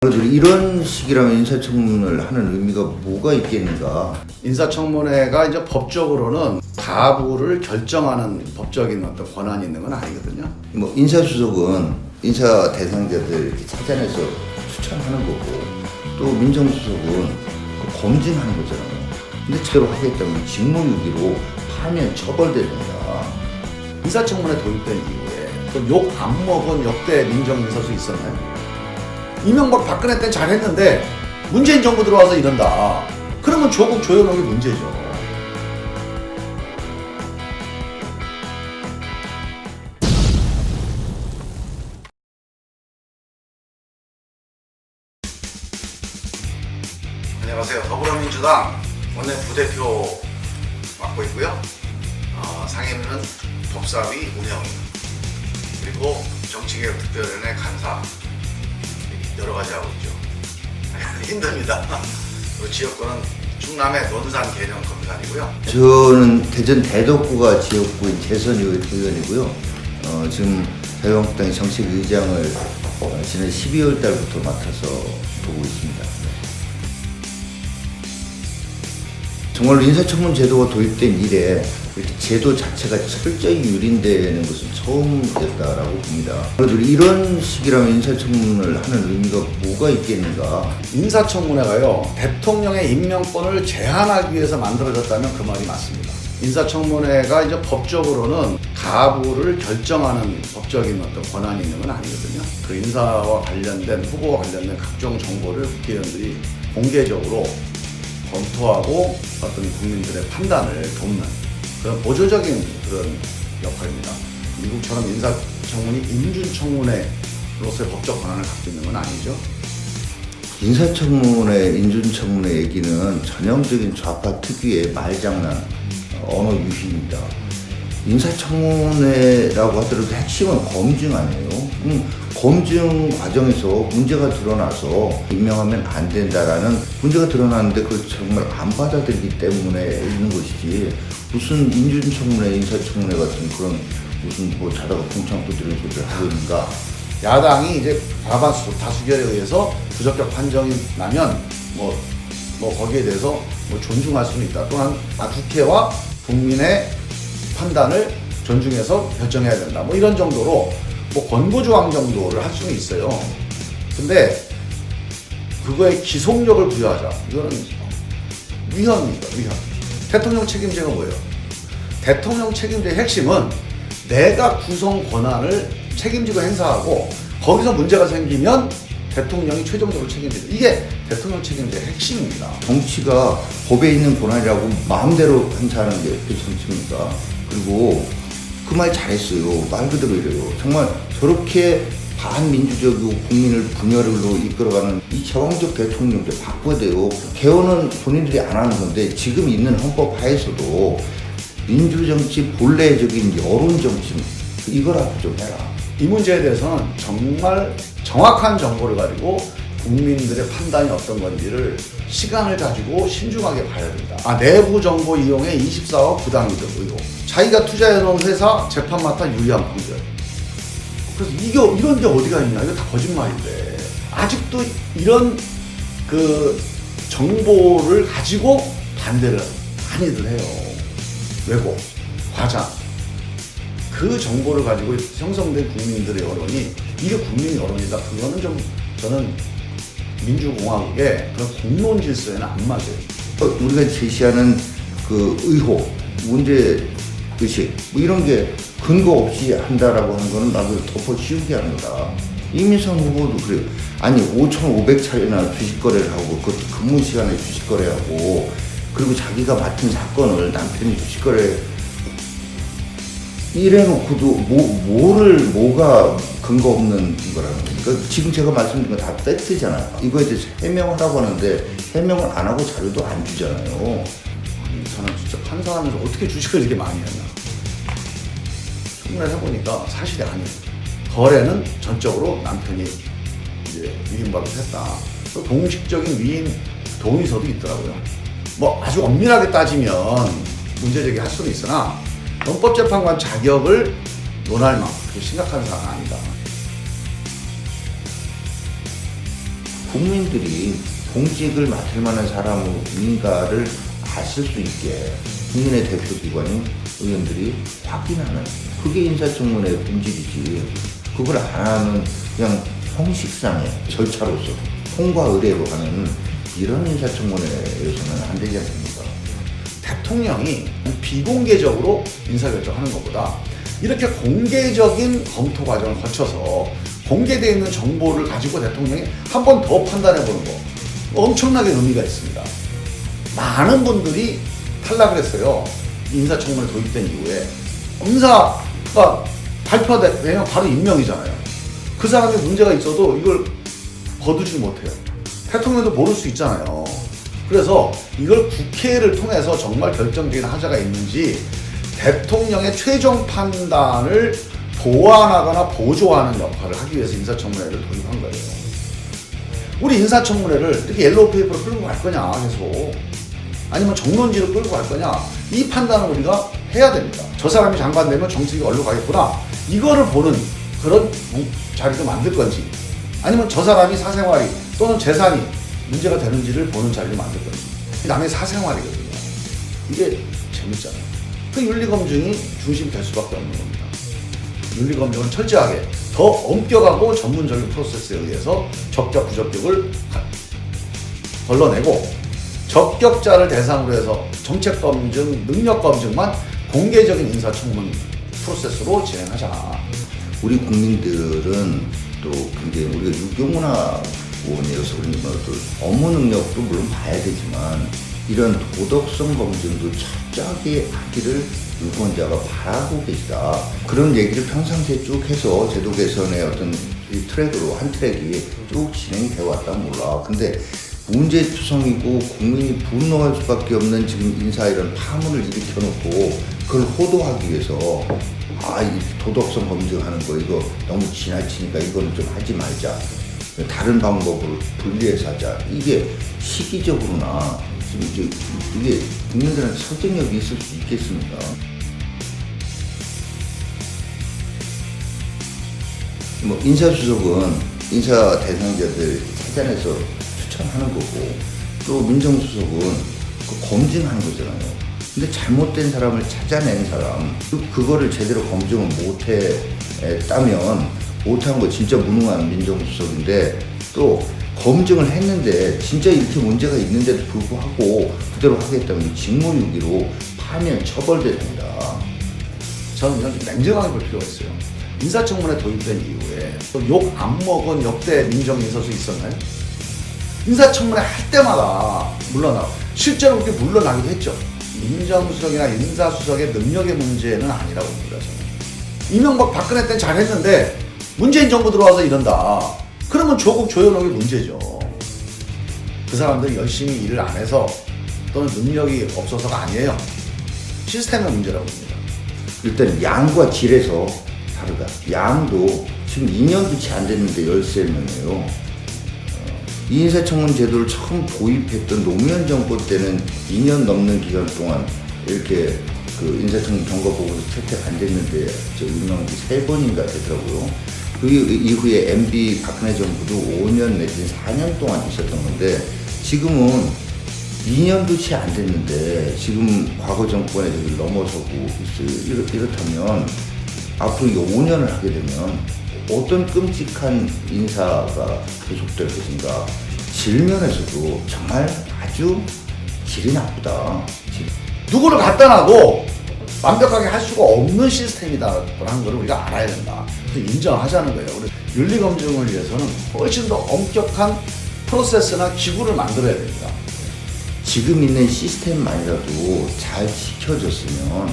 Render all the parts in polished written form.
이런 식이라면 인사청문을 하는 의미가 뭐가 있겠는가? 인사청문회가 이제 법적으로는 가부를 결정하는 법적인 어떤 권한이 있는 건 아니거든요. 뭐 인사수석은 인사 대상자들 이렇게 찾아내서 추천하는 거고, 또 민정수석은 검증하는 거잖아요. 근데 제대로 하겠다면 직무유기로 파면 처벌된다. 인사청문회 도입된 이후에 욕 안 먹은 역대 민정인사수 있었나요? 이명박 박근혜 때는 잘했는데 문재인 정부 들어와서 이런다. 그러면 조국 조현옥이 문제죠. 안녕하세요. 더불어민주당 원내부대표 맡고 있고요. 상임위는 법사위 운영위, 그리고 정치개혁특별위원회 간사 여러 가지 하고 있죠. 힘듭니다. 지역구는 충남의 논산 계령 검산이고요. 저는 대전 대덕구가 지역구인 재선 의원이고요. 지금 자유한국당의 정책의장을 지난 12월 달부터 맡아서 보고 있습니다. 정말로 인사청문 제도가 도입된 이래 이렇게 제도 자체가 철저히 유린되는 것은 처음이었다라고 봅니다. 이런 식이라면 인사청문을 하는 의미가 뭐가 있겠는가? 인사청문회가요, 대통령의 임명권을 제한하기 위해서 만들어졌다면 그 말이 맞습니다. 인사청문회가 이제 법적으로는 가부를 결정하는 법적인 어떤 권한이 있는 건 아니거든요. 그 인사와 관련된, 후보와 관련된 각종 정보를 국회의원들이 공개적으로 검토하고 어떤 국민들의 판단을 돕는 그런 보조적인 그런 역할입니다. 미국처럼 인사청문이 인준청문회로서의 법적 권한을 갖고 있는 건 아니죠. 인사청문회, 인준청문회 얘기는 전형적인 좌파 특유의 말장난, 언어 유희입니다. 인사청문회라고 하더라도 핵심은 검증 아니에요. 검증 과정에서 문제가 드러나서 임명하면 안 된다라는 문제가 드러나는데 그걸 정말 안 받아들이기 때문에 있는 것이지, 무슨 인준청문회, 인사청문회 같은 그런 무슨 뭐 자다가 공창고 들은 소리를 하고 있는가. 야당이 이제 과반수 다수결에 의해서 부적격 판정이 나면 뭐 거기에 대해서 뭐 존중할 수는 있다. 또한 국회와 국민의 판단을 존중해서 결정해야 된다. 뭐 이런 정도로 뭐 권고조항 정도를 할 수는 있어요. 근데 그거에 기속력을 부여하자. 이거는 위헌입니다. 위헌. 대통령 책임제가 뭐예요? 대통령 책임제의 핵심은 내가 구성 권한을 책임지고 행사하고 거기서 문제가 생기면 대통령이 최종적으로 책임지죠. 이게 대통령 책임제의 핵심입니다. 정치가 법에 있는 권한이라고 마음대로 행사하는 게 그게 정치입니까? 그리고 그 말 잘했어요. 말 그대로 이래요. 정말 저렇게 반민주적이고 국민을 분열로 이끌어가는 이 제왕적 대통령제 바꿔야 돼요. 개헌은 본인들이 안 하는 건데 지금 있는 헌법 하에서도 민주정치 본래적인 여론정치 이거라도 좀 해라. 이 문제에 대해서는 정말 정확한 정보를 가지고 국민들의 판단이 어떤 건지를 시간을 가지고 신중하게 봐야 된다. 내부 정보 이용의 24억 부당이득 의혹. 자기가 투자해놓은 회사 재판 맡아 유리한 판결. 그래서 이런 게 어디가 있냐? 이거 다 거짓말인데. 아직도 이런 그 정보를 가지고 반대를 많이들 해요. 왜곡, 과장. 그 정보를 가지고 형성된 국민들의 여론이 이게 국민 여론이다. 그거는 좀 저는 민주공화국의 그런 공론 질서에는 안 맞아요. 우리가 제시하는 그 의혹, 문제 의식 뭐 이런 게 근거 없이 한다라고 하는 거는 나도 덮어 씌우게 하는 거다. 이민석 후보도 그래요. 아니 5,500차례나 주식 거래를 하고 그것도 근무 시간에 주식 거래하고, 그리고 자기가 맡은 사건을 남편이 주식 거래 이래놓고도 뭐가 근거 없는 거라는 거니까 지금 제가 말씀드린 건 다 팩트잖아요. 이거에 대해서 해명하라고 하는데 해명을 안 하고 자료도 안 주잖아요. 저는 진짜 판사하면서 어떻게 주식을 이렇게 많이 했나. 청문회를 해보니까 사실이 아니에요. 거래는 전적으로 남편이 이제 위임받고 했다. 또 공식적인 위임 동의서도 있더라고요. 뭐 아주 엄밀하게 따지면 문제제기 할 수는 있으나 헌법재판관 자격을 논할 만큼 그렇게 심각한 사안은 아니다. 국민들이 공직을 맡을 만한 사람인가를 봤을 수 있게 국민의 대표기관인 의원들이 확인하는, 그게 인사청문회 본질이지. 그걸 안 하는 그냥 형식상의 절차로서 통과 의례로 하는 이런 인사청문회에서는 안 되지 않습니까? 대통령이 비공개적으로 인사결정하는 것보다 이렇게 공개적인 검토 과정을 거쳐서 공개되어 있는 정보를 가지고 대통령이 한 번 더 판단해보는 거 엄청나게 의미가 있습니다. 많은 분들이 탈락을 했어요. 인사청문회 도입된 이후에. 인사가 발표되면 바로 임명이잖아요. 그 사람이 문제가 있어도 이걸 거두지 못해요. 대통령도 모를 수 있잖아요. 그래서 이걸 국회를 통해서 정말 결정적인 하자가 있는지 대통령의 최종 판단을 보완하거나 보조하는 역할을 하기 위해서 인사청문회를 도입한 거예요. 우리 인사청문회를 이렇게 옐로우 페이퍼로 끌고 갈 거냐 계속, 아니면 정론지로 끌고 갈 거냐, 이 판단을 우리가 해야 됩니다. 저 사람이 장관 되면 정책이 어디로 가겠구나, 이거를 보는 그런 자리를 만들 건지, 아니면 저 사람이 사생활이 또는 재산이 문제가 되는지를 보는 자리를 만들 건지. 남의 사생활이거든요. 이게 재밌잖아요. 그 윤리검증이 중심이 될 수밖에 없는 겁니다. 윤리검증은 철저하게 더 엄격하고 전문적인 프로세스에 의해서 적격, 부적격을 걸러내고, 적격자를 대상으로 해서 정책검증, 능력검증만 공개적인 인사청문 프로세스로 진행하자. 우리 국민들은 또 굉장히 우리가 유교문화원이어서 그런가 또 업무 능력도 물론 봐야 되지만 이런 도덕성 검증도 철저하게 하기를 유권자가 바라고 계시다. 그런 얘기를 평상시에 쭉 해서 제도 개선의 어떤 이 트랙으로 한 트랙이 쭉 진행이 되어 왔다 몰라. 근데 문제투성이고 국민이 분노할 수밖에 없는 지금 인사 이런 파문을 일으켜놓고 그걸 호도하기 위해서 이 도덕성 검증하는 거 이거 너무 지나치니까 이거는 좀 하지 말자, 다른 방법으로 분리해서 하자, 이게 시기적으로나 지금 이게 국민들한테 설득력이 있을 수 있겠습니까? 뭐 인사수석은 인사 대상자들 찾아내서 추천하는 거고, 또 민정수석은 그 검증하는 거잖아요. 근데 잘못된 사람을 찾아낸 사람, 그거를 제대로 검증을 못했다면 못한 거 진짜 무능한 민정수석인데, 또 검증을 했는데 진짜 이렇게 문제가 있는데도 불구하고 그대로 하겠다면 직무유기로 파면 처벌됩니다. 저는 이건 좀 냉정하게 볼 필요가 있어요. 인사청문회 도입된 이후에 욕 안 먹은 역대 민정인사수 있었나요? 인사청문회 할 때마다 물러나고, 실제로 그렇게 물러나기도 했죠. 민정수석이나 인사수석의 능력의 문제는 아니라고 봅니다, 저는. 이명박 박근혜 때는 잘했는데 문재인 정부 들어와서 이런다. 그러면 조국 조현옥의 문제죠. 그 사람들이 열심히 일을 안 해서 또는 능력이 없어서가 아니에요. 시스템의 문제라고 봅니다. 일단 양과 질에서 다르다. 양도 지금 2년도 채 안 됐는데 13명이에요. 이 인사청문 제도를 처음 도입했던 노무현 정권 때는 2년 넘는 기간 동안 이렇게 그 인사청문 경과보고서 채택 안 됐는데 저 임명이 3번인가 되더라고요. 그 이후에 MB 박근혜 정부도 5년 내지 4년 동안 있었던 건데, 지금은 2년도 채 안 됐는데 지금 과거 정권에 저기 넘어서고 있어요. 이렇다면 앞으로 이게 5년을 하게 되면 어떤 끔찍한 인사가 계속될 것인가. 질면에서도 정말 아주 질이 나쁘다. 누구를 갖다 놔도 완벽하게 할 수가 없는 시스템이다라는 걸 우리가 알아야 된다. 그래서 인정하자는 거예요. 우리 윤리검증을 위해서는 훨씬 더 엄격한 프로세스나 기구를 만들어야 됩니다. 지금 있는 시스템만이라도 잘 지켜졌으면,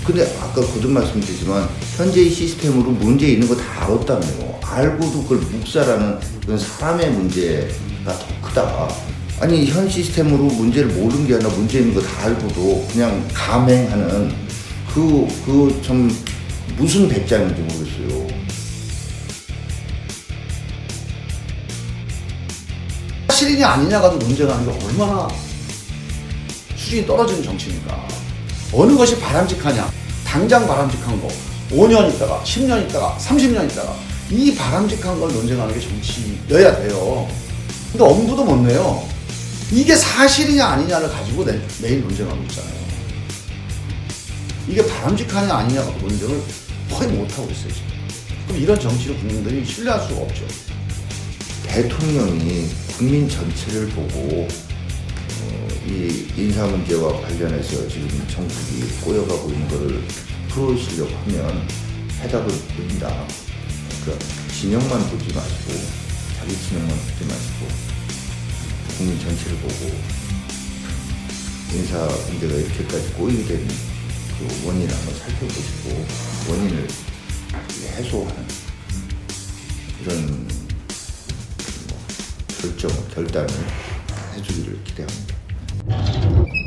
근데 아까 거듭 말씀드리지만 현재의 시스템으로 문제 있는 거 다 알았다며요. 알고도 그걸 묵살하는 그런 사람의 문제가 더 크다. 아니 현 시스템으로 문제를 모르는 게 아니라 문제 있는 거 다 알고도 그냥 감행하는 그 참 무슨 배짱인지 모르겠어요. 사실이냐 아니냐가도 문제가 아니라 얼마나 수준이 떨어지는 정치입니까? 어느 것이 바람직하냐, 당장 바람직한 거 5년 있다가 10년 있다가 30년 있다가 이 바람직한 걸 논쟁하는 게 정치여야 돼요. 근데 엄부도 못 내요. 이게 사실이냐 아니냐를 가지고 매일 논쟁하고 있잖아요. 이게 바람직하냐 아니냐 논쟁을 거의 못하고 있어요, 지금. 그럼 이런 정치를 국민들이 신뢰할 수가 없죠. 대통령이 국민 전체를 보고 이 인사 문제와 관련해서 지금 정국이 꼬여가고 있는 것을 풀어주시려고 하면 해답을 드린다. 그러니까 진영만 보지 마시고 자기 진영만 보지 마시고 국민 전체를 보고 인사 문제가 이렇게까지 꼬이게 된 그 원인을 한번 살펴보시고 원인을 해소하는 이런 결단을 해주기를 기대합니다.